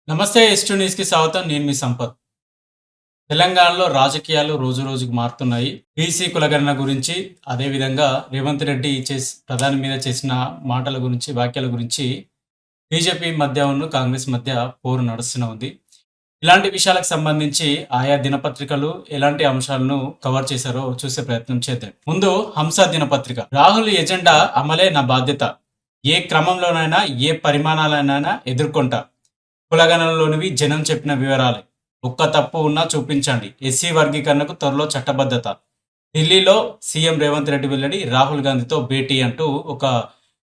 నమస్తే ఎస్ న్యూస్కి స్వాగతం. నేను మీ సంపత్. తెలంగాణలో రాజకీయాలు రోజు రోజుకు మారుతున్నాయి. బీసీ కులగణన గురించి, అదేవిధంగా రేవంత్ రెడ్డి ప్రధాని మీద చేసిన మాటల గురించి, వ్యాఖ్యల గురించి బీజేపీ మధ్య కాంగ్రెస్ మధ్య పోరు నడుస్తూనే ఉంది. ఇలాంటి విషయాలకు సంబంధించి ఆయా దినపత్రికలు ఎలాంటి అంశాలను కవర్ చేశారో చూసే ప్రయత్నం చేద్దాం. ముందు హంస దినపత్రిక. రాహుల్ ఎజెండా అమలే నా బాధ్యత, ఏ క్రమంలోనైనా ఏ పరిమాణాలైనా ఎదుర్కొంటా, కులగణనలోనివి జనం చెప్పిన వివరాలే, ఒక్క తప్పు ఉన్నా చూపించండి, ఎస్సీ వర్గీకరణకు త్వరలో చట్టబద్ధత, ఢిల్లీలో సీఎం రేవంత్ రెడ్డి వెల్లడి, రాహుల్ గాంధీతో భేటీ అంటూ ఒక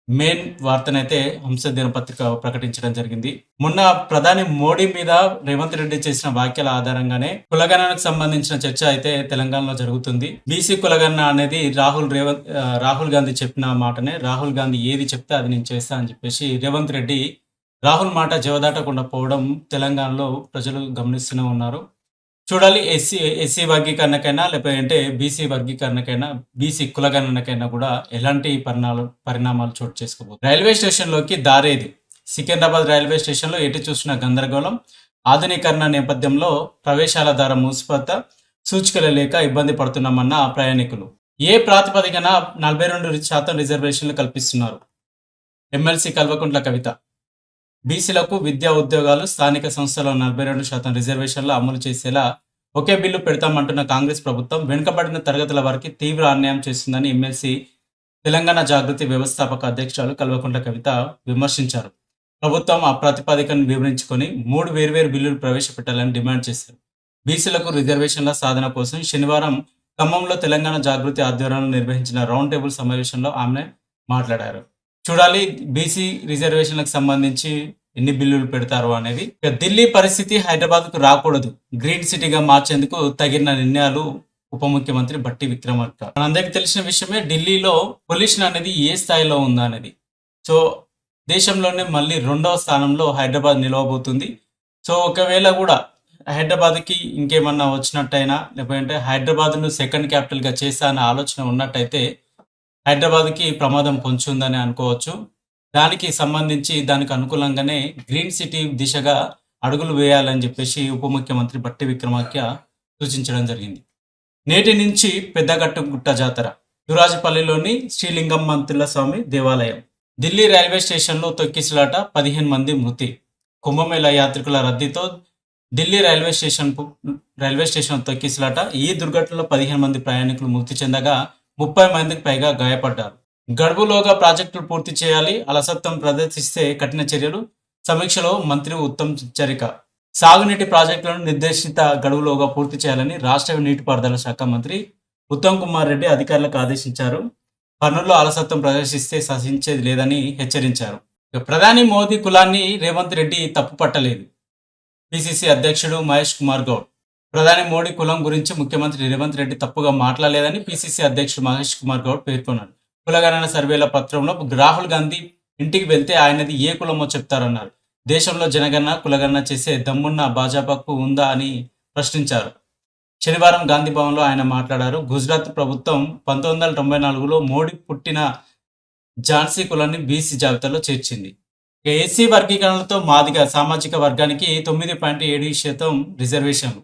మెయిన్ వార్తనైతే హంస దినపత్రిక ప్రకటించడం జరిగింది. మొన్న ప్రధాని మోడీ మీద రేవంత్ రెడ్డి చేసిన వ్యాఖ్యల ఆధారంగానే కులగణనకు సంబంధించిన చర్చ అయితే తెలంగాణలో జరుగుతుంది. బీసీ కులగణన అనేది రాహుల్ గాంధీ చెప్పిన మాటనే. రాహుల్ గాంధీ ఏది చెప్తే అది నేను చేస్తా అని చెప్పేసి రేవంత్ రెడ్డి రాహుల్ మాట జవదాటకుండా పోవడం తెలంగాణలో ప్రజలు గమనిస్తూనే ఉన్నారు. చూడాలి, ఎస్సీ వర్గీకరణకైనా లేకపోతే బీసీ వర్గీకరణకైనా, బీసీ కులగణనకైనా కూడా ఎలాంటి పరిణామాలు చోటు చేసుకోబోతుంది. రైల్వే స్టేషన్లోకి దారేది. సికింద్రాబాద్ రైల్వే స్టేషన్లో ఎటు చూసిన గందరగోళం. ఆధునీకరణ నేపథ్యంలో ప్రవేశాల ద్వారా మూసిపోత, సూచికలు లేక ఇబ్బంది పడుతున్నామన్న ప్రయాణికులు. ఏ ప్రాతిపదికన 42% రిజర్వేషన్లు కల్పిస్తున్నారు? ఎమ్మెల్సీ కల్వకుంట్ల కవిత. బీసీలకు విద్యా ఉద్యోగాలు, స్థానిక సంస్థల 42% రిజర్వేషన్లు అమలు చేసేలా ఒకే బిల్లు పెడతామంటున్న కాంగ్రెస్ ప్రభుత్వం వెనుకబడిన తరగతుల వారికి తీవ్ర అన్యాయం చేస్తుందని ఎమ్మెల్సీ తెలంగాణ జాగృతి వ్యవస్థాపక అధ్యక్షురాలు కల్వకుంట్ల కవిత విమర్శించారు. ప్రభుత్వం ఆ ప్రాతిపదికను వివరించుకొని 3 వేర్వేరు బిల్లులు ప్రవేశపెట్టాలని డిమాండ్ చేశారు. బీసీలకు రిజర్వేషన్ల సాధన కోసం శనివారం ఖమ్మంలో తెలంగాణ జాగృతి ఆధ్వర్యంలో నిర్వహించిన రౌండ్ టేబుల్ సమావేశంలో ఆమె మాట్లాడారు. చూడాలి, బీసీ రిజర్వేషన్లకు సంబంధించి ఎన్ని బిల్లులు పెడతారు అనేది. ఢిల్లీ పరిస్థితి హైదరాబాద్కు రాకూడదు, గ్రీన్ సిటీగా మార్చేందుకు తగిన నిర్ణయాలు ఉప ముఖ్యమంత్రి బట్టి విక్రమార్క. మనందరికీ తెలిసిన విషయమే, ఢిల్లీలో పొల్యూషన్ అనేది ఏ స్థాయిలో ఉందా అనేది. సో దేశంలోనే మళ్ళీ 2వ స్థానంలో హైదరాబాద్ నిలవబోతుంది. సో ఒకవేళ కూడా హైదరాబాద్కి ఇంకేమన్నా వచ్చినట్టయినా, లేకపోతే హైదరాబాద్ను సెకండ్ క్యాపిటల్గా చేస్తా అనే ఆలోచన ఉన్నట్టయితే హైదరాబాద్కి ప్రమాదం పొంచి ఉందని అనుకోవచ్చు. దానికి సంబంధించి దానికి అనుకూలంగానే గ్రీన్ సిటీ దిశగా అడుగులు వేయాలని చెప్పేసి ఉప ముఖ్యమంత్రి బట్టి విక్రమార్క సూచించడం జరిగింది. నేటి నుంచి పెద్దగట్టుగుట్ట జాతర. దురాజపల్లిలోని శ్రీలింగం మంతుల స్వామి దేవాలయం. ఢిల్లీ రైల్వే స్టేషన్లో తొక్కిసలాట, 15 మంది మృతి. కుంభమేళా యాత్రికుల రద్దీతో ఢిల్లీ రైల్వే స్టేషన్ తొక్కిసలాట. ఈ దుర్ఘటనలో 15 మంది ప్రయాణికులు మృతి చెందగా 30 మందికి పైగా గాయపడ్డారు. గడువులోగా ప్రాజెక్టులు పూర్తి చేయాలి, అలసత్వం ప్రదర్శిస్తే కఠిన చర్యలు. సమీక్షలో మంత్రి ఉత్తమ్ హెచ్చరిక. సాగునీటి ప్రాజెక్టులను నిర్దేశిత గడువులోగా పూర్తి చేయాలని రాష్ట్ర నీటిపారుదల శాఖ మంత్రి ఉత్తమ్ కుమార్ రెడ్డి అధికారులకు ఆదేశించారు. పనుల్లో అలసత్వం ప్రదర్శిస్తే సహించేది లేదని హెచ్చరించారు. ప్రధాని మోదీ కులాన్ని రేవంత్ రెడ్డి తప్పు పట్టలేదు. పిసిసి అధ్యక్షుడు మహేష్ కుమార్ గౌడ్. ప్రధాని మోడీ కులం గురించి ముఖ్యమంత్రి రేవంత్ రెడ్డి తప్పుగా మాట్లాడలేదని పిసిసి అధ్యక్షుడు మహేష్ కుమార్ గౌడ్ పేర్కొన్నారు. కులగణన సర్వేల పత్రంలో రాహుల్ గాంధీ ఇంటికి వెళ్తే ఆయనది ఏ కులమో చెప్తారన్నారు. దేశంలో జనగణన కులగణన చేసే దమ్మున్న భాజపాకు ఉందా అని ప్రశ్నించారు. శనివారం గాంధీ భవన్లో ఆయన మాట్లాడారు. గుజరాత్ ప్రభుత్వం 1994లో మోడీ పుట్టిన ఝాన్సీ కులాన్ని బీసీ జాబితాలో చేర్చింది. ఎస్సీ వర్గీకరణలతో మాదిగ సామాజిక వర్గానికి 9.7% రిజర్వేషన్లు.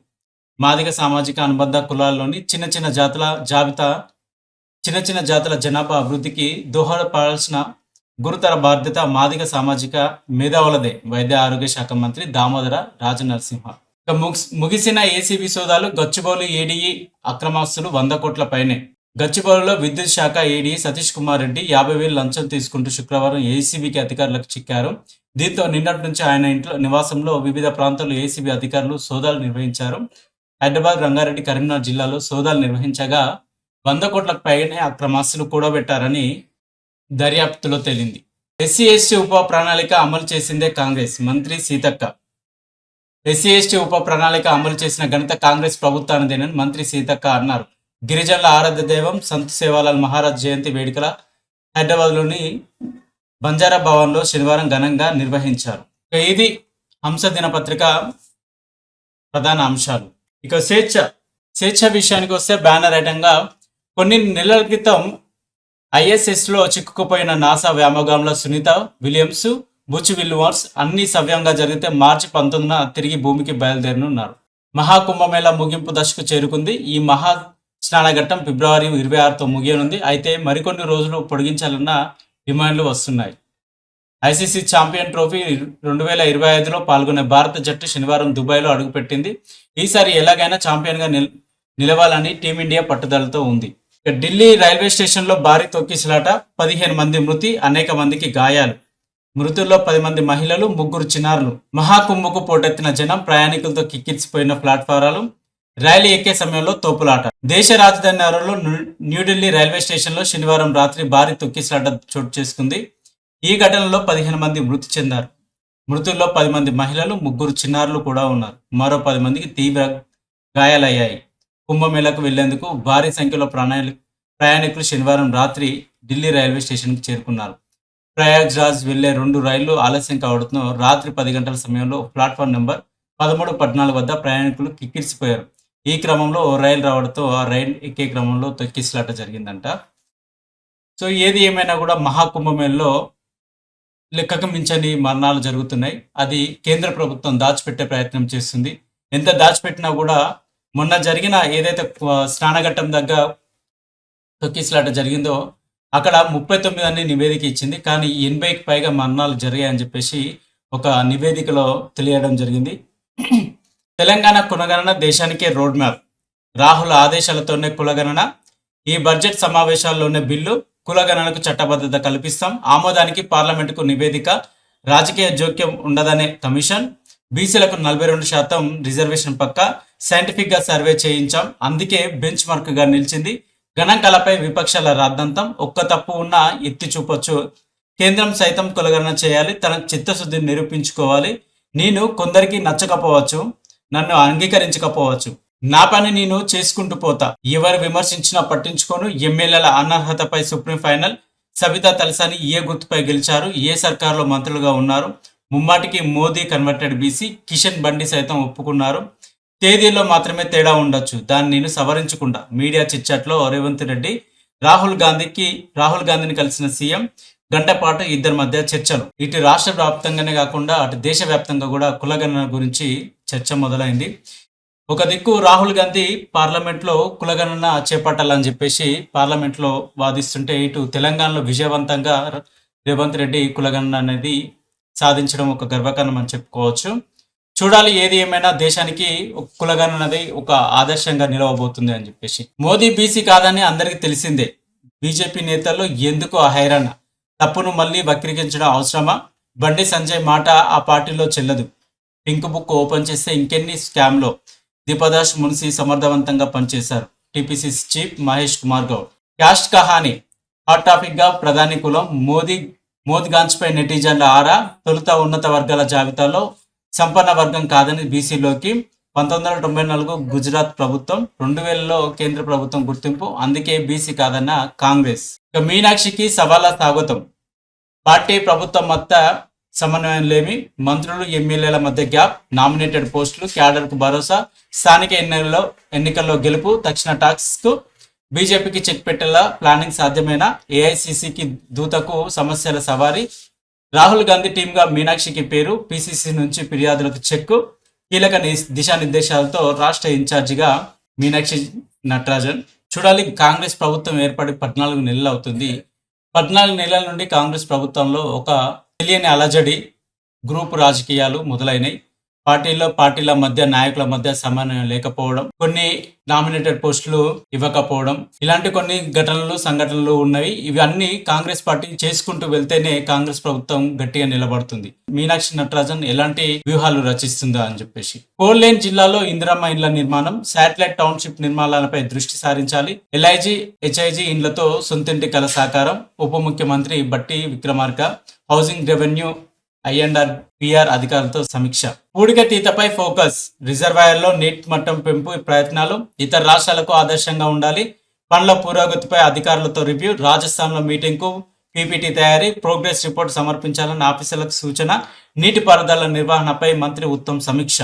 మాదిగ సామాజిక అనుబంధ కులాల్లోని చిన్న చిన్న జాతుల జనాభా అభివృద్ధికి దోహదపడాల్సిన గురుతర బాధ్యత మాదిగ సామాజిక మేధావులదే. వైద్య ఆరోగ్య శాఖ మంత్రి దామోదర రాజనరసింహ. ముగిసిన ఏసీబీ సోదాలు. గచ్చిబౌలి ఏడీఈ అక్రమాస్తులు 100 కోట్ల పైనే. గచ్చిబౌలిలో విద్యుత్ శాఖ ఏడీ సతీష్ కుమార్ రెడ్డి 50,000 లంచం తీసుకుంటూ శుక్రవారం ఏసీబీకి అధికారులకు చిక్కారు. దీంతో నిన్నటి నుంచి ఆయన ఇంట్లో నివాసంలో వివిధ ప్రాంతాల్లో ఏసీబీ అధికారులు సోదాలు నిర్వహించారు. హైదరాబాద్, రంగారెడ్డి, కరీంనగర్ జిల్లాలో సోదాలు నిర్వహించగా 100 కోట్లకు పైనే అక్రమాస్తులు కూడబెట్టారని దర్యాప్తులో తేలింది. ఎస్సీ ఎస్టీ ఉప ప్రణాళిక అమలు చేసిందే కాంగ్రెస్. మంత్రి సీతక్క. ఎస్సీ ఎస్టీ ఉప ప్రణాళిక అమలు చేసిన ఘనత కాంగ్రెస్ ప్రభుత్వానిదేనని మంత్రి సీతక్క అన్నారు. గిరిజనుల ఆరాధ్య దైవం సంత్ సేవాలాల్ మహారాజ్ జయంతి వేడుకల హైదరాబాద్లోని బంజారా భవన్లో శనివారం ఘనంగా నిర్వహించారు. ఇది హంస దినపత్రిక ప్రధాన అంశాలు. ఇక స్వేచ్ఛ విషయానికి వస్తే బ్యానర్ ఐటంగా కొన్ని నెలల క్రితం ఐఎస్ఎస్లో చిక్కుకుపోయిన నాసా వ్యోమగాముల సునీత విలియమ్స్, బుచ్ విల్లియమ్స్ అన్ని సవ్యంగా జరిగితే మార్చి 19న తిరిగి భూమికి బయలుదేరనున్నారు. మహాకుంభమేళా ముగింపు దశకు చేరుకుంది. ఈ మహా స్నానఘట్టం ఫిబ్రవరి 26తో ముగియనుంది. అయితే మరికొన్ని రోజులు పొడిగించాలన్న డిమాండ్లు వస్తున్నాయి. ఐసీసీ ఛాంపియన్ ట్రోఫీ 2025లో పాల్గొనే భారత జట్టు శనివారం దుబాయ్లో అడుగుపెట్టింది. ఈసారి ఎలాగైనా ఛాంపియన్గా నిలవాలని టీమిండియా పట్టుదలతో ఉంది. ఇక ఢిల్లీ రైల్వే స్టేషన్లో భారీ తొక్కిసలాట, 15 మంది మృతి, అనేక మందికి గాయాలు. మృతుల్లో 10 మంది మహిళలు, 3 చిన్నారులు. మహాకుంభకు పోటెత్తిన జనం, ప్రయాణికులతో కిక్కిరిసిపోయిన ప్లాట్ఫారాలు, రైలు ఎక్కే సమయంలో తోపులాట. దేశ రాజధాని నగరంలో న్యూఢిల్లీ రైల్వే స్టేషన్లో శనివారం రాత్రి భారీ తొక్కిసలాట చోటు చేసుకుంది. ఈ ఘటనలో 15 మంది మృతి చెందారు. మృతుల్లో 10 మంది మహిళలు, 3 చిన్నారులు కూడా ఉన్నారు. మరో 10 మందికి తీవ్ర గాయాలయ్యాయి. కుంభమేళకు వెళ్లేందుకు భారీ సంఖ్యలో ప్రయాణికులు శనివారం రాత్రి ఢిల్లీ రైల్వే స్టేషన్కి చేరుకున్నారు. ప్రయాగ్రాజ్ వెళ్లే 2 రైళ్లు ఆలస్యం కావడంతో రాత్రి 10 గంటల సమయంలో ప్లాట్ఫామ్ నెంబర్ 13, 14 వద్ద ప్రయాణికులు కిక్కిరిసిపోయారు. ఈ క్రమంలో ఓ రైలు రావడంతో ఆ రైలు ఎక్కే క్రమంలో తొక్కిసలాట జరిగిందంట. సో ఏది ఏమైనా కూడా మహాకుంభమేళలో లెక్కకు మించని మరణాలు జరుగుతున్నాయి. అది కేంద్ర ప్రభుత్వం దాచిపెట్టే ప్రయత్నం చేస్తుంది. ఎంత దాచిపెట్టినా కూడా మొన్న జరిగిన ఏదైతే స్నానఘట్టం దగ్గర తొక్కిసలాట జరిగిందో అక్కడ 39 అని నివేదిక ఇచ్చింది. కానీ 80కి పైగా మరణాలు జరిగాయని చెప్పేసి ఒక నివేదికలో తెలియడం జరిగింది. తెలంగాణ కులగణన దేశానికే రోడ్ మ్యాప్. రాహుల్ ఆదేశాలతోనే కులగణన. ఈ బడ్జెట్ సమావేశాల్లోనే బిల్లు. కులగణనకు చట్టబద్ధత కల్పిస్తాం. ఆమోదానికి పార్లమెంటుకు నివేదిక. రాజకీయ జోక్యం ఉండదనే కమిషన్. బీసీలకు 42% రిజర్వేషన్ పక్క. సైంటిఫిక్గా సర్వే చేయించాం, అందుకే బెంచ్ మార్క్గా నిలిచింది. గణాంకాలపై విపక్షాల రాద్ధాంతం. ఒక్క తప్పు ఉన్నా ఎత్తి చూపొచ్చు. కేంద్రం సైతం కులగణన చేయాలి, తన చిత్తశుద్ధిని నిరూపించుకోవాలి. నేను కొందరికి నచ్చకపోవచ్చు, నన్ను అంగీకరించకపోవచ్చు, నా పని నేను చేసుకుంటూ పోతా. ఎవరు విమర్శించినా పట్టించుకోను. ఎమ్మెల్యేల అనర్హతపై సుప్రీం ఫైనల్. సబితా తలసాని ఏ గుర్తుపై గెలిచారు, ఏ సర్కారులో మంత్రులుగా ఉన్నారు. ముమ్మాటికి మోదీ కన్వర్టెడ్ బీసీ. కిషన్ బండి సైతం ఒప్పుకున్నారు. తేదీల్లో మాత్రమే తేడా ఉండొచ్చు, దాన్ని నేను సవరించకుండా. మీడియా చిట్చాట్లో రేవంత్ రెడ్డి రాహుల్ గాంధీని కలిసిన సీఎం. గంట పాటు ఇద్దరి మధ్య చర్చలు. ఇటు రాష్ట్ర వ్యాప్తంగానే కాకుండా అటు దేశవ్యాప్తంగా కూడా కులగణన గురించి చర్చ మొదలైంది. ఒక దిక్కు రాహుల్ గాంధీ పార్లమెంట్లో కులగణన చేపట్టాలని చెప్పేసి పార్లమెంట్లో వాదిస్తుంటే, ఇటు తెలంగాణలో విజయవంతంగా రేవంత్ రెడ్డి కులగణన అనేది సాధించడం ఒక గర్వకారణం అని చెప్పుకోవచ్చు. చూడాలి, ఏది ఏమైనా దేశానికి కులగణన అనేది ఒక ఆదర్శంగా నిలవబోతుంది అని చెప్పేసి. మోదీ బీసీ కాదని అందరికీ తెలిసిందే. బీజేపీ నేతల్లో ఎందుకు ఆ హైరాణ? తప్పును మళ్ళీ వక్రీకరించడం అవసరమా? బండి సంజయ్ మాట ఆ పార్టీలో చెల్లదు. పింక్ బుక్ ఓపెన్ చేస్తే ఇంకెన్ని స్కామ్లో. దీపదాస్ మున్సి సమర్థవంతంగా పనిచేశారు. TPCC chief Mahesh Kumar Goud. Caste కహాని హాట్ టాపిక్ గా ప్రధాని కులం. మోదీగాంచ్పై నెటిజన్ల ఆరా. తొలుత ఉన్నత వర్గాల జాబితాలో సంపన్న వర్గం కాదని బీసీలోకి. 1994 గుజరాత్ ప్రభుత్వం, 2000లో కేంద్ర ప్రభుత్వం గుర్తింపు, అందుకే బీసీ కాదన్న కాంగ్రెస్. ఇక మీనాక్షికి సవాలా స్వాగతం. పార్టీ ప్రభుత్వం మధ్య సమన్వయం లేమి. మంత్రులు ఎమ్మెల్యేల మధ్య గ్యాప్. నామినేటెడ్ పోస్టులు, క్యాడర్కు భరోసా. స్థానిక ఎన్నికల్లో గెలుపు. తక్షణ టాక్స్కు బీజేపీకి చెక్ పెట్టేలా ప్లానింగ్ సాధ్యమేనా? ఏఐసీసీకి దూతకు సమస్యల సవారీ. రాహుల్ గాంధీ టీంగా మీనాక్షికి పేరు. పీసీసీ నుంచి ఫిర్యాదులకు చెక్కు. కీలక దిశానిర్దేశాలతో రాష్ట్ర ఇన్ఛార్జిగా మీనాక్షి నటరాజన్. చూడాలి, కాంగ్రెస్ ప్రభుత్వం ఏర్పడి 14 నెలలు అవుతుంది. 14 నెలల నుండి కాంగ్రెస్ ప్రభుత్వంలో ఒక తెలియని అలజడి, గ్రూపు రాజకీయాలు మొదలైనవి. పార్టీల మధ్య, నాయకుల మధ్య సమన్వయం లేకపోవడం, కొన్ని నామినేటెడ్ పోస్టులు ఇవ్వకపోవడం, ఇలాంటి కొన్ని సంఘటనలు ఉన్నవి. ఇవన్నీ కాంగ్రెస్ పార్టీ చేసుకుంటూ వెళ్తేనే కాంగ్రెస్ ప్రభుత్వం గట్టిగా నిలబడుతుంది. మీనాక్షి నటరాజన్ ఎలాంటి వ్యూహాలు రచిస్తుందా అని చెప్పేసి. 4 లేన్ జిల్లాలో ఇందిరమ్మ ఇండ్ల నిర్మాణం, శాటిలైట్ టౌన్షిప్ నిర్మాణాలపై దృష్టి సారించాలి. ఎల్ఐజీ, హెచ్ఐజీ ఇండ్లతో సొంతింటి కల సాకారం. ఉప ముఖ్యమంత్రి బట్టి విక్రమార్క. హౌసింగ్, రెవెన్యూ, ఐ&ఆర్ అధికారులతో సమీక్ష. పూడికతీతపై ఫోకస్. రిజర్వాయర్లో నీటి మట్టం పెంపు ప్రయత్నాలు ఇతర రాష్ట్రాలకు ఆదర్శంగా ఉండాలి. పనుల పురోగతిపై అధికారులతో రివ్యూ. రాజస్థాన్లో మీటింగ్కు పీపీటీ తయారీ. ప్రోగ్రెస్ రిపోర్ట్ సమర్పించాలని ఆఫీసర్లకు సూచన. నీటిపారుదల నిర్వహణపై మంత్రి ఉత్తమ్ సమీక్ష.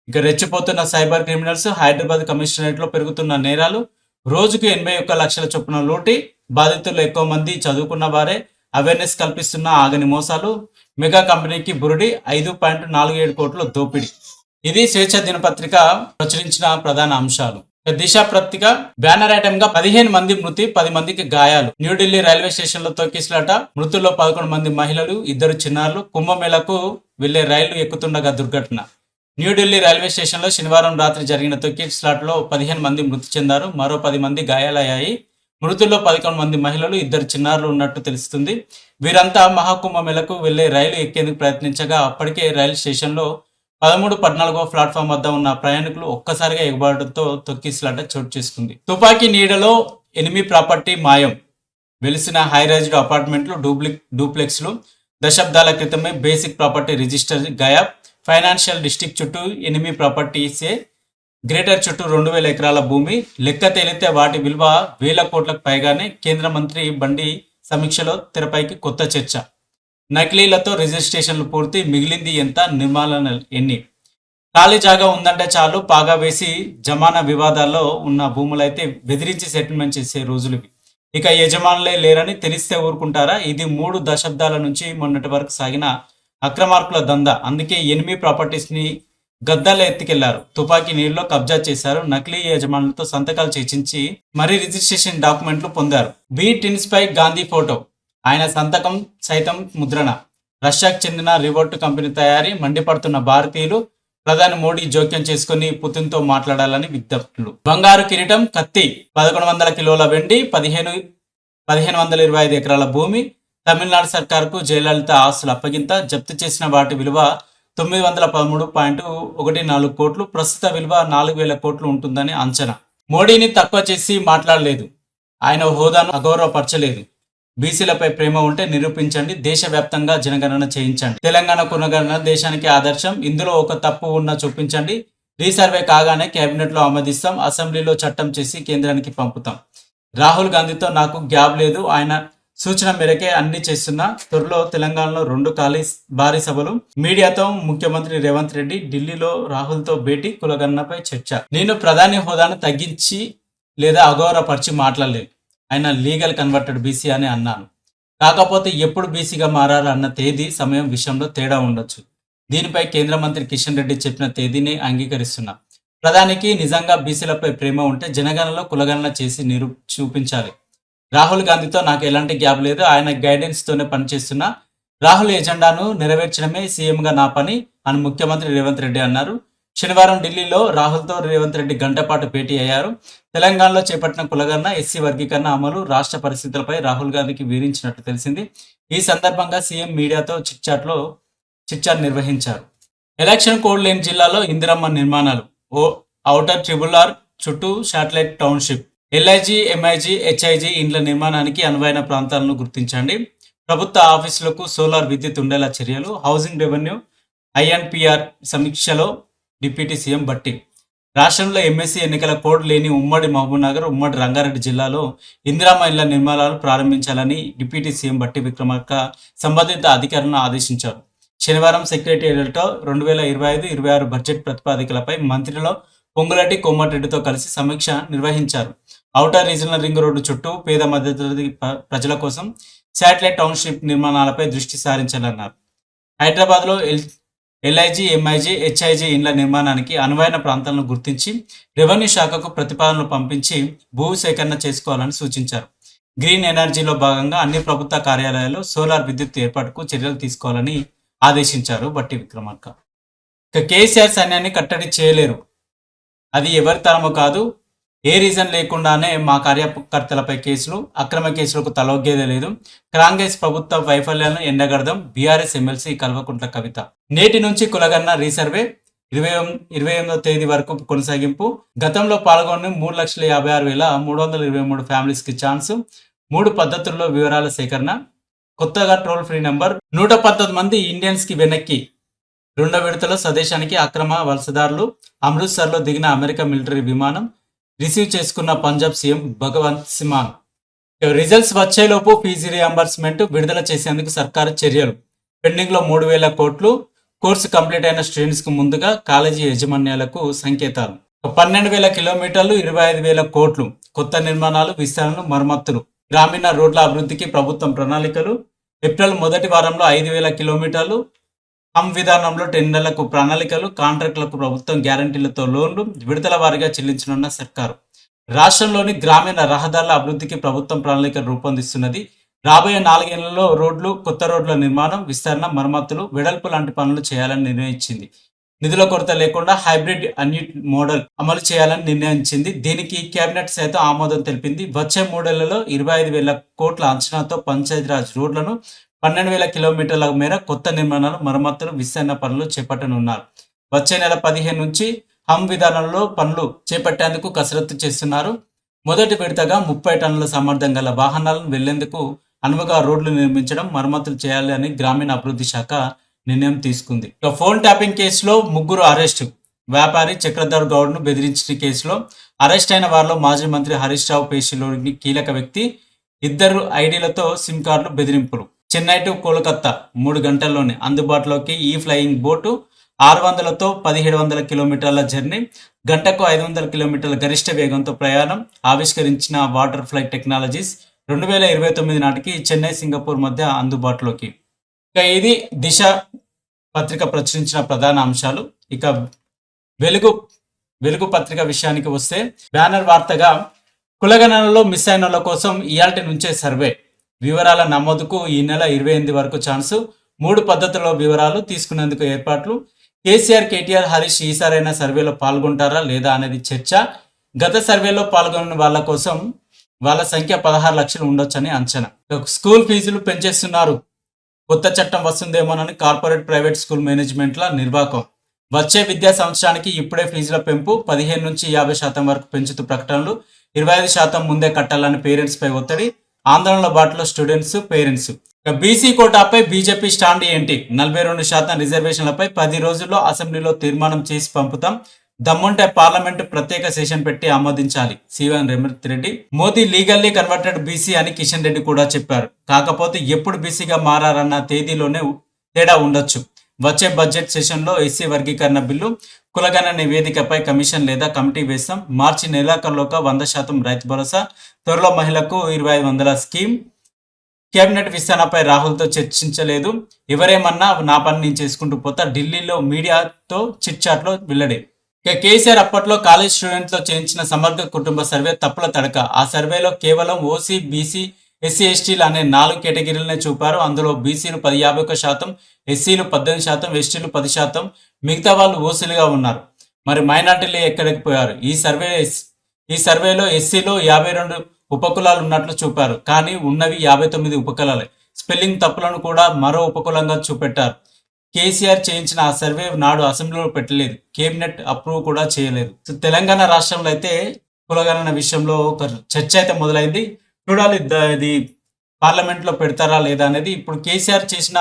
ఇక రెచ్చిపోతున్న సైబర్ క్రిమినల్స్. హైదరాబాద్ కమిషనరేట్లో పెరుగుతున్న నేరాలు. రోజుకు 81 లక్షల చొప్పున లూటీ. బాధితులు ఎక్కువ మంది చదువుకున్న వారే. అవేర్నెస్ కల్పిస్తున్న ఆగని మోసాలు, మెగా కంపెనీకి బురుడి, 5.47 కోట్ల దోపిడీ. ఇది స్వేచ్ఛ దినపత్రిక ప్రచురించిన ప్రధాన అంశాలు. దిశ పత్రిక బ్యానర్ ఐటమ్ గా 15 మంది మృతి, 10 మందికి గాయాలు. న్యూఢిల్లీ రైల్వే స్టేషన్ లో తొక్కిసలాట, మృతుల్లో 11 మంది మహిళలు, 2 చిన్నారులు. కుంభమేళకు వెళ్లే రైలు ఎక్కుతుండగా దుర్ఘటన. న్యూఢిల్లీ రైల్వే స్టేషన్లో శనివారం రాత్రి జరిగిన తొక్కిసలాటలో 15 మంది మృతి చెందారు, మరో 10 మంది గాయాలయ్యాయి. మృతుల్లో 11 మంది మహిళలు, 2 చిన్నారులు ఉన్నట్టు తెలుస్తుంది. వీరంతా మహాకుంభమేళకు వెళ్లే రైలు ఎక్కేందుకు ప్రయత్నించగా అప్పటికే రైలు స్టేషన్లో 13, 14వ ప్లాట్ఫామ్ వద్ద ఉన్న ప్రయాణికులు ఒక్కసారిగా ఎగబాటుతో తొక్కిసలాట చోటు చేసుకుంది. తుపాకీ నీడలో ఎనిమి ప్రాపర్టీ మాయం. వెలిసిన హైరైజ్డ్ అపార్ట్మెంట్లు, డూప్లెక్స్లు. దశాబ్దాల క్రితమే బేసిక్ ప్రాపర్టీ రిజిస్టర్ గాయబ్. ఫైనాన్షియల్ డిస్ట్రిక్ట్ చుట్టూ ఎనిమి ప్రాపర్టీసే. గ్రేటర్ చుట్టూ 2000 ఎకరాల భూమి. లెక్క తేలితే వాటి విలువ 1000 కోట్లకు పైగానే. కేంద్ర మంత్రి బండి సమీక్షలో తెరపైకి కొత్త చర్చ. నకిలీలతో రిజిస్ట్రేషన్లు పూర్తి, మిగిలింది ఎంత, నిర్మాణాలు ఎన్ని? ఖాళీ జాగా ఉందంటే చాలు పాగా వేసి జమానా వివాదాల్లో ఉన్న భూములైతే బెదిరించి సెటిల్మెంట్ చేసే రోజులు ఇవి. ఇక యజమానులే లేరని తెలిస్తే ఊరుకుంటారా? ఇది 3 దశాబ్దాల నుంచి మొన్నటి వరకు సాగిన అక్రమార్కుల దందా. అందుకే ఎనిమి ప్రాపర్టీస్ ని గద్దాలు ఎత్తుకెళ్లారు, తుపాకీ నీరులో కబ్జా చేశారు, నకిలీ యజమానులతో సంతకాలు చేయించి మరీ రిజిస్ట్రేషన్ డాక్యుమెంట్లు పొందారు. బీ టిన్స్ పై గాంధీ ఫోటో, ఆయన సంతకం సైతం ముద్రణ. రష్యాకు చెందిన రివోర్ట్ కంపెనీ తయారీ, మండిపడుతున్న భారతీయులు. ప్రధాని మోడీ జోక్యం చేసుకుని పుతిన్తో మాట్లాడాలని విజ్ఞప్తులు. బంగారు కిరీటం, కత్తి, 1100 కిలోల వెండి, 1525 ఎకరాల భూమి. తమిళనాడు సర్కార్కు జయలలిత ఆస్తుల అప్పగింత. జప్తు చేసిన వాటి విలువ 913.14 కోట్లు. ప్రస్తుత విలువ 4000 కోట్లు ఉంటుందని అంచనా. మోడీని తక్కువ చేసి మాట్లాడలేదు, ఆయన హోదాను అగౌరవపరచలేదు. బీసీలపై ప్రేమ ఉంటే నిరూపించండి, దేశవ్యాప్తంగా జనగణన చేయించండి. తెలంగాణ కులగణన దేశానికి ఆదర్శం, ఇందులో ఒక తప్పు ఉన్నా చూపించండి. రీసర్వే కాగానే కేబినెట్లో ఆమోదిస్తాం, అసెంబ్లీలో చట్టం చేసి కేంద్రానికి పంపుతాం. రాహుల్ గాంధీతో నాకు గ్యాప్ లేదు, ఆయన సూచన మేరకే అన్ని చేస్తున్నా. త్వరలో తెలంగాణలో 2 భారీ సభలు. మీడియాతో ముఖ్యమంత్రి రేవంత్ రెడ్డి. ఢిల్లీలో రాహుల్తో భేటీ, కులగణనపై చర్చ. నేను ప్రధాని హోదాను తగ్గించి లేదా అగౌరవపరిచి మాట్లాడలేదు, ఆయన లీగల్ కన్వర్టెడ్ బీసీ అని అన్నాను. కాకపోతే ఎప్పుడు బీసీగా మారాలన్న తేదీ, సమయం విషయంలో తేడా ఉండొచ్చు. దీనిపై కేంద్ర మంత్రి కిషన్ రెడ్డి చెప్పిన తేదీని అంగీకరిస్తున్నా. ప్రధానికి నిజంగా బీసీలపై ప్రేమ ఉంటే జనగణనలో కులగణన చేసి చూపించాలి. రాహుల్ గాంధీతో నాకు ఎలాంటి గ్యాప్ లేదు, ఆయన గైడెన్స్తోనే పనిచేస్తున్నా. రాహుల్ ఎజెండాను నెరవేర్చడమే సీఎంగా నా పని అని ముఖ్యమంత్రి రేవంత్ రెడ్డి అన్నారు. శనివారం ఢిల్లీలో రాహుల్తో రేవంత్ రెడ్డి గంటపాటు భేటీ అయ్యారు. తెలంగాణలో చేపట్టిన కులగణన, ఎస్సీ వర్గీకరణ అమలు, రాష్ట్ర పరిస్థితులపై రాహుల్ గాంధీకి వివరించినట్టు తెలిసింది. ఈ సందర్భంగా సీఎం మీడియాతో చిట్చాట్ నిర్వహించారు. ఎలక్షన్ కోడ్ లేని జిల్లాలో ఇందిరమ్మ నిర్మాణాలు. ఔటర్ ట్రిబుల్ ఆర్ చుట్టూ satellite township. LIG, MIG, HIG ఇండ్ల నిర్మాణానికి అనువైన ప్రాంతాలను గుర్తించండి. ప్రభుత్వ ఆఫీసులకు సోలార్ విద్యుత్ ఉండేలా చర్యలు. హౌసింగ్, రెవెన్యూ, ఐఎన్పిఆర్ సమీక్షలో డిప్యూటీ సీఎం భట్టి. రాష్ట్రంలో ఎంఎస్సీ ఎన్నికల కోడ్ లేని ఉమ్మడి మహబూబ్నగర్, ఉమ్మడి రంగారెడ్డి జిల్లాలో ఇందిరమ్మ ఇళ్ల నిర్మాణాలు ప్రారంభించాలని డిప్యూటీ సీఎం భట్టి విక్రమార్క సంబంధిత అధికారులను ఆదేశించారు. శనివారం సెక్రటేరియట్లో 2025-26 బడ్జెట్ ప్రతిపాదికలపై మంత్రిలో పొంగులటి కోమటిరెడ్డితో కలిసి సమీక్ష నిర్వహించారు. ఔటర్ రీజనల్ రింగ్ రోడ్డు చుట్టూ పేద మధ్యతరగతి ప్రజల కోసం శాటిలైట్ టౌన్షిప్ నిర్మాణాలపై దృష్టి సారించాలన్నారు. హైదరాబాద్లో ఎల్ఐజీ, ఎంఐజీ, హెచ్ఐజీ ఇండ్ల నిర్మాణానికి అనువైన ప్రాంతాలను గుర్తించి రెవెన్యూ శాఖకు ప్రతిపాదనలు పంపించి భూ సేకరణ చేసుకోవాలని సూచించారు. గ్రీన్ ఎనర్జీలో భాగంగా అన్ని ప్రభుత్వ కార్యాలయాల్లో సోలార్ విద్యుత్ ఏర్పాటుకు చర్యలు తీసుకోవాలని ఆదేశించారు భట్టి విక్రమార్క. కేసీఆర్ సైన్యాన్ని కట్టడి చేయలేరు, అది ఎవరి తరమో కాదు, ఏ రీజన్ లేకుండానే మా కార్యకర్తలపై కేసులు, అక్రమ కేసులకు తలొగ్గేదే లేదు. కాంగ్రెస్ ప్రభుత్వ వైఫల్యాలను ఎండగడదాం. BRS MLC Kalvakuntla Kavitha. నేటి నుంచి కులగణన రీసర్వే 28వ తేదీ వరకు కొనసాగింపు. గతంలో పాల్గొని 3,56,323 ఫ్యామిలీస్కి ఛాన్స్. 3 పద్ధతుల్లో వివరాల సేకరణ. కొత్తగా టోల్ ఫ్రీ నంబర్. 119 మంది ఇండియన్స్కి వెనక్కి. 2వ విడతలో స్వదేశానికి అక్రమ వలసదారులు. అమృత్సర్లో దిగిన అమెరికా మిలిటరీ విమానం. రిసీవ్ చేసుకున్న పంజాబ్ సీఎం భగవంత్ సిమాన్. రిజల్ట్స్ వచ్చేలోపు ఫీజు రియంబర్స్మెంట్ విడుదల చేసేందుకు సర్కారు చర్యలు. పెండింగ్లో 3,000 కోట్లు. కోర్సు కంప్లీట్ అయిన స్టూడెంట్స్కు ముందుగా కాలేజీ యాజమాన్యాలకు సంకేతాలు. 12,000 కిలోమీటర్లు, 25,000 కోట్లు. కొత్త నిర్మాణాలు, విస్తరణలు, మరమ్మతులు. గ్రామీణ రోడ్ల అభివృద్ధికి ప్రభుత్వం ప్రణాళికలు. ఏప్రిల్ మొదటి వారంలో 5,000 కిలోమీటర్లు హమ్ విధానంలో టెండర్లకు ప్రణాళికలు, కాంట్రాక్టులకు ప్రభుత్వం గ్యారంటీలతో లోన్లు విడతల వారీగా చెల్లించనున్న సర్కారు. రాష్ట్రంలోని గ్రామీణ రహదారుల అభివృద్ధికి ప్రభుత్వం ప్రణాళికలు రూపొందిస్తున్నది. రాబోయే 4 ఏళ్లలో రోడ్లు, కొత్త రోడ్ల నిర్మాణం, విస్తరణ, మరమ్మతులు, వెడల్పు లాంటి పనులు చేయాలని నిర్ణయించింది. నిధుల కొరత లేకుండా హైబ్రిడ్ అన్యూట్ మోడల్ అమలు చేయాలని నిర్ణయించింది. దీనికి కేబినెట్ సైతం ఆమోదం తెలిపింది. వచ్చే 3 ఏళ్లలో 25,000 కోట్ల అంచనాతో పంచాయతీరాజ్ రోడ్లను 12,000 కిలోమీటర్ల మేర కొత్త నిర్మాణాలు, మరమ్మతులు, విస్తరణ పనులు చేపట్టనున్నారు. వచ్చే నెల 15 నుంచి హమ్ విధానంలో పనులు చేపట్టేందుకు కసరత్తు చేస్తున్నారు. మొదటి విడతగా 30 టన్నుల సామర్థ్యం గల వాహనాలను వెళ్లేందుకు అనువుగా రోడ్లు నిర్మించడం, మరమ్మతులు చేయాలి అని గ్రామీణ అభివృద్ధి శాఖ నిర్ణయం తీసుకుంది. ఇక ఫోన్ ట్యాపింగ్ కేసులో 3 అరెస్టు. వ్యాపారి చక్రధర్ గౌడ్ను బెదిరించిన కేసులో అరెస్ట్ అయిన వారిలో మాజీ మంత్రి హరీష్ రావు పేషిలోని కీలక వ్యక్తి. 2 ఐడీలతో సిమ్ కార్డులు బెదిరింపులు. చెన్నై టు కోల్కతా 3 గంటల్లోనే అందుబాటులోకి ఈ ఫ్లయింగ్ బోటు. 600తో 1700 కిలోమీటర్ల జర్నీ, గంటకు 500 కిలోమీటర్ల గరిష్ట వేగంతో ప్రయాణం ఆవిష్కరించిన వాటర్ ఫ్లైట్ టెక్నాలజీస్ 2029 నాటికి చెన్నై, సింగపూర్ మధ్య అందుబాటులోకి. ఇక ఇది దిశ పత్రిక ప్రచురించిన ప్రధాన అంశాలు. ఇక వెలుగు పత్రిక విషయానికి వస్తే బ్యానర్ వార్తగా కులగణనలో మిస్ అయిన వాళ్ళ కోసం ఇయాల్టి నుంచే సర్వే. వివరాల నమోదుకు ఈ నెల 28 వరకు ఛాన్సు. 3 పద్ధతుల్లో వివరాలు తీసుకునేందుకు ఏర్పాట్లు. కేసీఆర్, కేటీఆర్, హరీష్ ఈసారైనా సర్వేలో పాల్గొంటారా లేదా అనేది చర్చ. గత సర్వేలో పాల్గొన్న వాళ్ళ కోసం వాళ్ళ సంఖ్య 16 లక్షలు ఉండొచ్చని అంచనా. స్కూల్ ఫీజులు పెంచేస్తున్నారు. కొత్త చట్టం వస్తుందేమోనని కార్పొరేట్ ప్రైవేట్ స్కూల్ మేనేజ్మెంట్ల నిర్వాకం. వచ్చే విద్యా సంవత్సరానికి ఇప్పుడే ఫీజుల పెంపు 15 నుంచి 50% వరకు పెంచుతూ ప్రకటనలు. 25% ముందే కట్టాలని పేరెంట్స్ పై ఒత్తిడి. ఆందోళనల బాటలో స్టూడెంట్స్, పేరెంట్స్. బీసీ కోటాపై బీజేపీ స్టాండ్ ఏంటి? 42% రిజర్వేషన్లపై 10 రోజుల్లో అసెంబ్లీలో తీర్మానం చేసి పంపుతాం. దమ్ముంటే పార్లమెంటు ప్రత్యేక సెషన్ పెట్టి ఆమోదించాలి. Sivan Revanth Reddy. Modi legally converted BC అని కిషన్ రెడ్డి కూడా చెప్పారు. కాకపోతే ఎప్పుడు బీసీగా మారారన్న తేదీలోనే తేడా ఉండొచ్చు. వచ్చే బడ్జెట్ సెషన్లో ఎస్సీ వర్గీకరణ బిల్లు, కులగణన నివేదికపై కమిషన్ లేదా కమిటీ వేస్తాం. మార్చి నెలాఖరులోగా 100% రైతు భరోసా, త్వరలో మహిళలకు 2,500 స్కీమ్. కేబినెట్ విస్తరణపై రాహుల్తో చర్చించలేదు. ఎవరేమన్నా నా పని నేను చేసుకుంటూ పోతా. ఢిల్లీలో మీడియాతో చిట్ చాట్లో వెల్లడి. ఇక కేసీఆర్ అప్పట్లో కాలేజ్ స్టూడెంట్తో చేయించిన సమగ్ర కుటుంబ సర్వే తప్పుల తడక. ఆ సర్వేలో కేవలం ఓసీ, బీసీ, ఎస్సీ, ఎస్టీలు అనే 4 కేటగిరీలనే చూపారు. అందులో బీసీలు 51%, ఎస్సీలు 18%, ఎస్టీలు 10%, మిగతా వాళ్ళు ఓసీలుగా ఉన్నారు. మరి మైనార్టీలు ఎక్కడికి పోయారు? ఈ సర్వేలో ఎస్సీలో 52 ఉపకులాలు ఉన్నట్లు చూపారు. కానీ ఉన్నవి 59 ఉపకులాలే. స్పెల్లింగ్ తప్పులను కూడా మరో ఉపకులంగా చూపెట్టారు. కేసీఆర్ చేయించిన ఆ సర్వే నాడు అసెంబ్లీలో పెట్టలేదు. కేబినెట్ అప్రూవ్ కూడా చేయలేదు. సో తెలంగాణ రాష్ట్రంలో అయితే కులగణన విషయంలో ఒక చర్చ అయితే మొదలైంది. చూడాలి ఇది పార్లమెంట్లో పెడతారా లేదా అనేది. ఇప్పుడు కేసీఆర్ చేసిన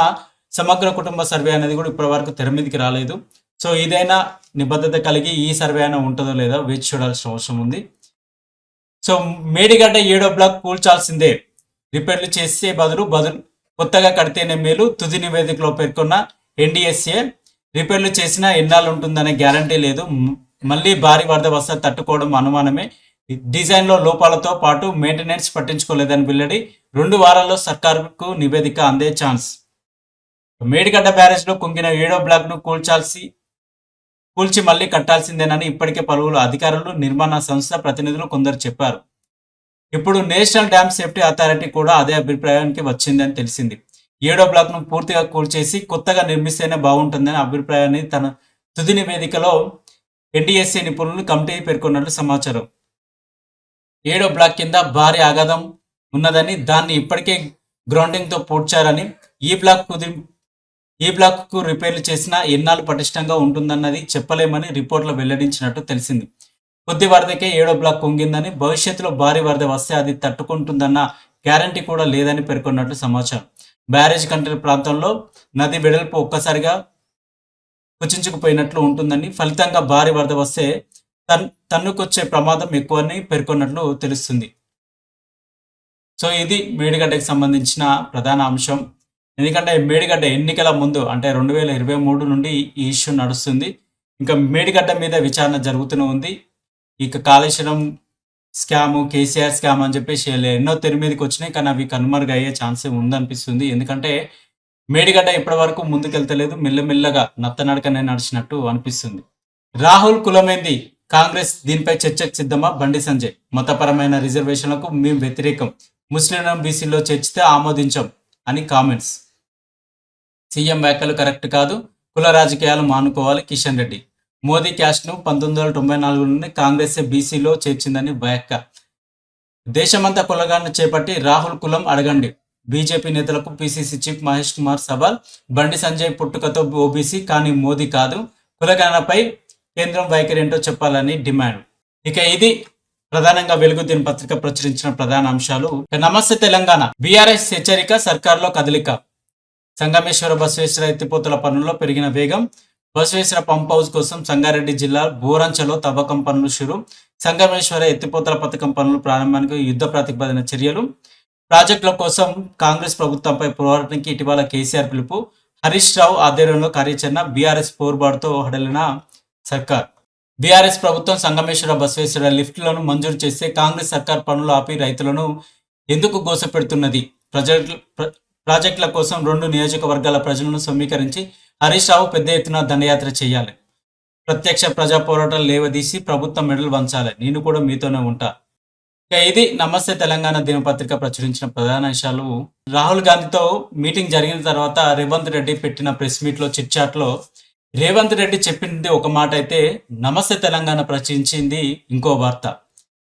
సమగ్ర కుటుంబ సర్వే అనేది కూడా ఇప్పటి వరకు తెర మీదకి రాలేదు. సో ఇదైనా నిబద్ధత కలిగి ఈ సర్వే అయినా ఉంటుందో లేదో వేచి చూడాల్సిన అవసరం ఉంది. సో మేడిగడ్డ 7వ బ్లాక్ కూల్చాల్సిందే, రిపేర్లు చేసే బదులు కొత్తగా కడితేనే మేలు, తుది నివేదికలో పేర్కొన్న ఎన్డీఎస్ఏ. రిపేర్లు చేసినా ఎన్నాళ్ళు ఉంటుందనే గ్యారంటీ లేదు. మళ్ళీ భారీ వరద వస్తే తట్టుకోవడం అనుమానమే. డిజైన్లో లోపాలతో పాటు మెయింటెనెన్స్ పట్టించుకోలేదని వెల్లడి. 2 వారాల్లో సర్కారుకు నివేదిక అందే ఛాన్స్. మేడిగడ్డ బ్యారేజ్లో కుంగిన 7వ బ్లాక్ను కూల్చి మళ్ళీ కట్టాల్సిందేనని ఇప్పటికే పలువురు అధికారులు, నిర్మాణ సంస్థ ప్రతినిధులు కొందరు చెప్పారు. ఇప్పుడు నేషనల్ డ్యామ్ సేఫ్టీ అథారిటీ కూడా అదే అభిప్రాయానికి వచ్చిందని తెలిసింది. 7వ బ్లాక్ను పూర్తిగా కూల్చేసి కొత్తగా నిర్మిస్తేనే బాగుంటుందనే అభిప్రాయాన్ని తన తుది నివేదికలో ఎన్డీఎస్ఏ నిపుణులు కమిటీ పేర్కొన్నట్లు సమాచారం. 7వ బ్లాక్ కింద భారీ ఆఘాతం ఉన్నదని, దాన్ని ఇప్పటికే గ్రౌండింగ్తో పూడ్చారని, ఈ బ్లాక్కు రిపేర్లు చేసినా ఎన్నాళ్ళు పటిష్టంగా ఉంటుందన్నది చెప్పలేమని రిపోర్ట్లో వెల్లడించినట్టు తెలిసింది. కొద్ది వరదకే 7వ బ్లాక్ కుంగిందని, భవిష్యత్తులో భారీ వరద వస్తే అది తట్టుకుంటుందన్న గ్యారంటీ కూడా లేదని పేర్కొన్నట్లు సమాచారం. బ్యారేజ్ కంట్రోల్ ప్రాంతంలో నది వెడల్పు ఒక్కసారిగా కుచించుకుపోయినట్లు ఉంటుందని, ఫలితంగా భారీ వరద వస్తే తన్నుకొచ్చే ప్రమాదం ఎక్కువని పేర్కొన్నట్లు తెలుస్తుంది. సో ఇది మేడిగడ్డకి సంబంధించిన ప్రధాన అంశం. ఎందుకంటే మేడిగడ్డ ఎన్నికల ముందు అంటే 2023 నుండి ఈ ఇష్యూ నడుస్తుంది. ఇంకా మేడిగడ్డ మీద విచారణ జరుగుతూనే ఉంది. ఇక కాళేశ్వరం స్కాము, కేసీఆర్ స్కామ్ అని చెప్పేసి ఎన్నో తెర మీదకి వచ్చినాయి. కానీ అవి కనుమరుగయ్యే ఛాన్సే ఉందనిపిస్తుంది. ఎందుకంటే మేడిగడ్డ ఇప్పటివరకు ముందుకెళ్తలేదు. మెల్లమెల్లగా నత్తనడకనే నడిచినట్టు అనిపిస్తుంది. రాహుల్ కులమేంది? కాంగ్రెస్ దీనిపై చర్చకు సిద్ధమా? బండి సంజయ్. మతపరమైన రిజర్వేషన్లకు మేము వ్యతిరేకం. ముస్లింలను బీసీలో చేర్చితే ఆమోదించం అని కామెంట్స్. సీఎం వ్యాఖ్యలు కరెక్ట్ కాదు. కుల రాజకీయాలు మానుకోవాలి. కిషన్ రెడ్డి. మోదీ క్యాస్ట్ను 1994 నుండి కాంగ్రెసే బీసీలో చేర్చిందని వ్యాఖ్య. దేశమంతా కులగాన్ని చేపట్టి రాహుల్ కులం అడగండి. బీజేపీ నేతలకు పీసీసీ చీఫ్ మహేష్ కుమార్ సవాల్. బండి సంజయ్ పుట్టుకతో ఓబీసీ కానీ మోదీ కాదు. కులగణనపై కేంద్రం వైఖరి ఏంటో చెప్పాలని డిమాండ్. ఇక ఇది ప్రధానంగా వెలుగు దినపత్రిక ప్రచురించిన ప్రధాన అంశాలు. నమస్తే తెలంగాణ. బీఆర్ఎస్ హెచ్చరిక, సర్కార్లో కదలిక. సంగమేశ్వర బసవేశ్వర ఎత్తిపోతల పనుల్లో పెరిగిన వేగం. బసవేశ్వర పంప్ హౌస్ కోసం సంగారెడ్డి జిల్లా బోరంచలో తవ్వకం పనులు షురు. సంగమేశ్వర ఎత్తిపోతల పథకం పనులు ప్రారంభానికి యుద్ధ ప్రతిపాదన చర్యలు. ప్రాజెక్టుల కోసం కాంగ్రెస్ ప్రభుత్వంపై పోరాటానికి ఇటీవల కేసీఆర్ పిలుపు. హరీష్ రావు ఆధ్వర్యంలో కార్యాచరణ. బీఆర్ఎస్ పోరుబాటుతో హడలిన సర్కార్. బీఆర్ఎస్ ప్రభుత్వం సంగమేశ్వర బసవేశ్వర లిఫ్ట్లను మంజూరు చేస్తే కాంగ్రెస్ సర్కార్ పనులు ఆపి రైతులను ఎందుకు గోసపెడుతున్నది? ప్రాజెక్టుల కోసం 2 నియోజకవర్గాల ప్రజలను సమీకరించి హరీష్ రావు పెద్ద ఎత్తున దండయాత్ర చేయాలి. ప్రత్యక్ష ప్రజా పోరాటాలు లేవదీసి ప్రభుత్వం మెడలు వంచాలి. నేను కూడా మీతోనే ఉంటా. ఇక ఇది నమస్తే తెలంగాణ దినపత్రిక ప్రచురించిన ప్రధాన అంశాలు. రాహుల్ గాంధీతో మీటింగ్ జరిగిన తర్వాత రేవంత్ రెడ్డి పెట్టిన ప్రెస్ మీట్లో చిట్చాట్లో రేవంత్ రెడ్డి చెప్పింది ఒక మాట అయితే నమస్తే తెలంగాణ ప్రచురించింది ఇంకో వార్త.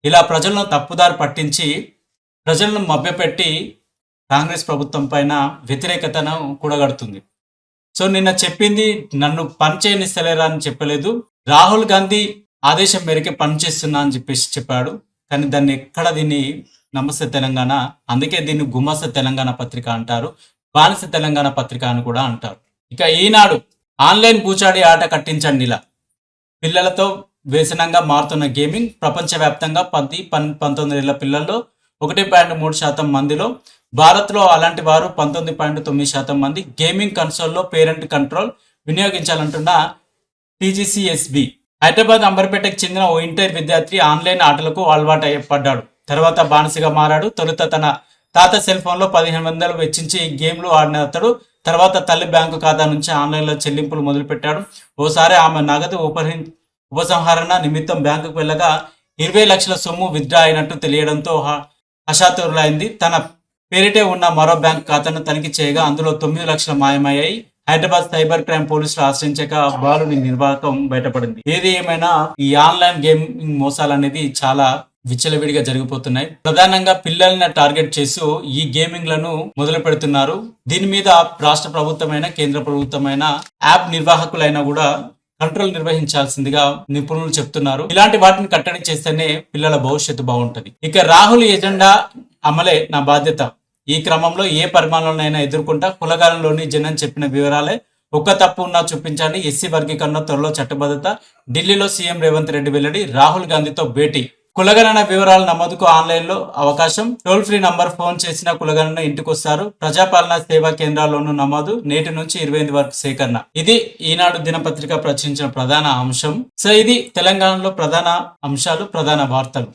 ఇలా ప్రజలను తప్పుదారి పట్టించి ప్రజలను మభ్యపెట్టి కాంగ్రెస్ ప్రభుత్వం పైన వ్యతిరేకతను కూడగడుతుంది. సో నిన్న చెప్పింది నన్ను పని చేయనిస్తలేరా అని చెప్పలేదు. రాహుల్ గాంధీ ఆదేశం మేరకే పని చేస్తున్నా అని చెప్పేసి చెప్పాడు. కానీ దీన్ని నమస్తే తెలంగాణ, అందుకే దీన్ని గుమస్త తెలంగాణ పత్రిక అంటారు, బానిస తెలంగాణ పత్రిక అని కూడా అంటారు. ఇక ఈనాడు. ఆన్లైన్ పూచాడి ఆట కట్టించండి. ఇలా పిల్లలతో వ్యసనంగా మారుతున్న గేమింగ్. ప్రపంచవ్యాప్తంగా 10-19 ఏళ్ల పిల్లల్లో 1.3% మందిలో, భారత్లో అలాంటి వారు 19.9% మంది గేమింగ్ కన్సోల్లో పేరెంట్ కంట్రోల్ వినియోగించాలంటున్న టీజీసీఎస్బీ. హైదరాబాద్ అంబర్పేటకు చెందిన ఓ ఇంటర్ విద్యార్థి ఆన్లైన్ ఆటలకు అలవాటు పడ్డాడు. తర్వాత బానిసగా మారాడు. తొలుత తన తాత సెల్ ఫోన్లో 1500 వెచ్చించి గేమ్లు ఆడిన అతడు తర్వాత తల్లి బ్యాంకు ఖాతా నుంచి ఆన్లైన్లో చెల్లింపులు మొదలుపెట్టాడు. ఓసారి ఆమె నగదు ఉపసంహరణ నిమిత్తం బ్యాంకుకు వెళ్ళగా 20 లక్షల సొమ్ము విత్డ్రా అయినట్టు తెలియడంతో హషాతురులైంది. తన పేరిటే ఉన్న మరో బ్యాంక్ ఖాతాను తనిఖీ చేయగా అందులో 9 లక్షలు మాయమయ్యాయి. హైదరాబాద్ సైబర్ క్రైమ్ పోలీసులు ఆశ్రయించక బాలుని నిర్వాహకం బయటపడింది. ఏది ఏమైనా ఈ ఆన్లైన్ గేమింగ్ మోసాలు అనేది చాలా విచ్చలవిడిగా జరిగిపోతున్నాయి. ప్రధానంగా పిల్లల్ని టార్గెట్ చేస్తూ ఈ గేమింగ్లను మొదలు పెడుతున్నారు. దీని మీద రాష్ట్ర ప్రభుత్వమైన కేంద్ర ప్రభుత్వమైన యాప్ నిర్వాహకులైనా కూడా కంట్రోల్ నిర్వహించాల్సిందిగా నిపుణులు చెప్తున్నారు. ఇలాంటి వాటిని కట్టడి చేస్తేనే పిల్లల భవిష్యత్తు బాగుంటది. ఇక రాహుల్ ఎజెండా అమలే నా బాధ్యత. ఈ క్రమంలో ఏ పరిమాణాలనైనా ఎదుర్కొంటా. కులగాలంలోని జనం చెప్పిన వివరాలే. ఒక్క తప్పు ఉన్నా చూపించండి. ఎస్సీ వర్గీకరణ త్వరలో చట్టబద్ధత. ఢిల్లీలో సీఎం రేవంత్ రెడ్డి వెల్లడి. రాహుల్ గాంధీతో భేటీ. కులగణన వివరాల నమోదుకు ఆన్లైన్లో అవకాశం. టోల్ ఫ్రీ నంబర్ ఫోన్ చేసిన కులగణన ఇంటికొస్తారు. ప్రజాపాలన సేవా కేంద్రాల్లోనూ నమోదు. నేటి నుంచి 28 వరకు సేకరణ. ఇది ఈనాడు దినపత్రిక ప్రచురించిన ప్రధాన అంశం. సో ఇది తెలంగాణలో ప్రధాన అంశాలు, ప్రధాన వార్తలు.